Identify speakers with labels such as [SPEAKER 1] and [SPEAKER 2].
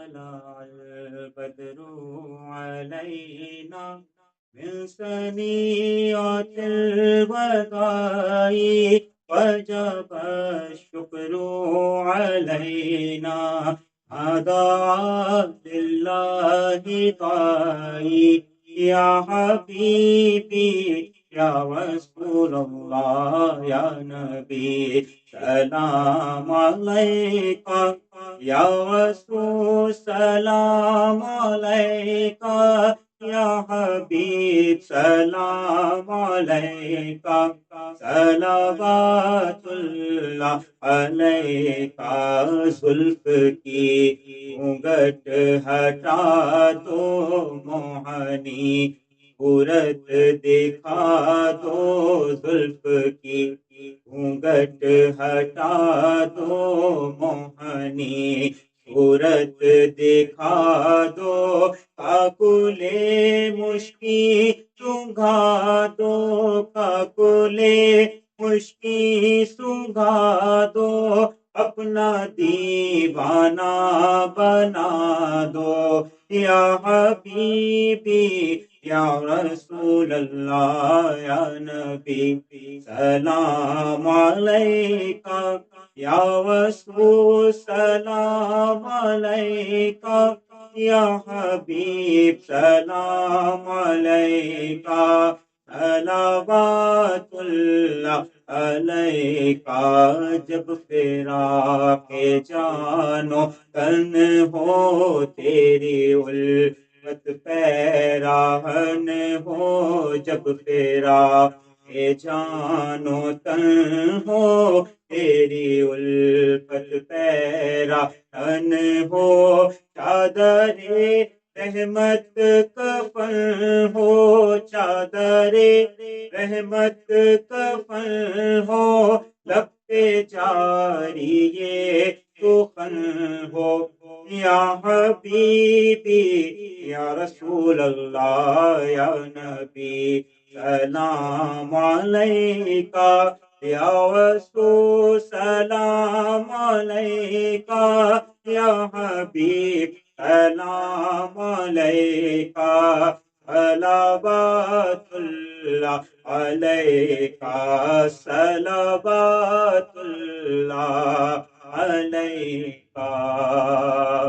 [SPEAKER 1] طلع البدر علينا من ثنيات الوداع وجب الشكر علينا هذا عبد الله طائي يا حبيبي يا رسول الله يا نبي سلام عليك يا رسول سلام عليك يا حبيب سلام عليك صلوات اللہ علیک زلف کی گھونگھٹ ہٹا دو موہنی صورت دکھا دو زلف کی گھونگھٹ ہٹا دو موہنی صورت دکھا دو کاکلے مشکی سنگھا دو کاکلے مشکی سنگھا دو اپنا دیوانہ بنا دو یا حبیبی یا رسول اللہ یا نبی سلام علیکہ یا رسول سلام علیکہ یا حبیب سلام علیکہ صلوات اللہ علیکہ جب فراق جانو تن ہو تیری الفت پیراہن ہو جب فراق جانو تن ہو تیری الفت پیراہن ہو چادر رحمت کفن ہو چادر رحمت کفن ہو لب پہ جاری یہ سخن ہو یا حبیبی یا رسول اللہ یا نبی سلام علیکہ یا رسول سلام علیکہ یا حبیب سلام علیکہ صلوات اللہ علیکہ صلوات اللہ علیکہ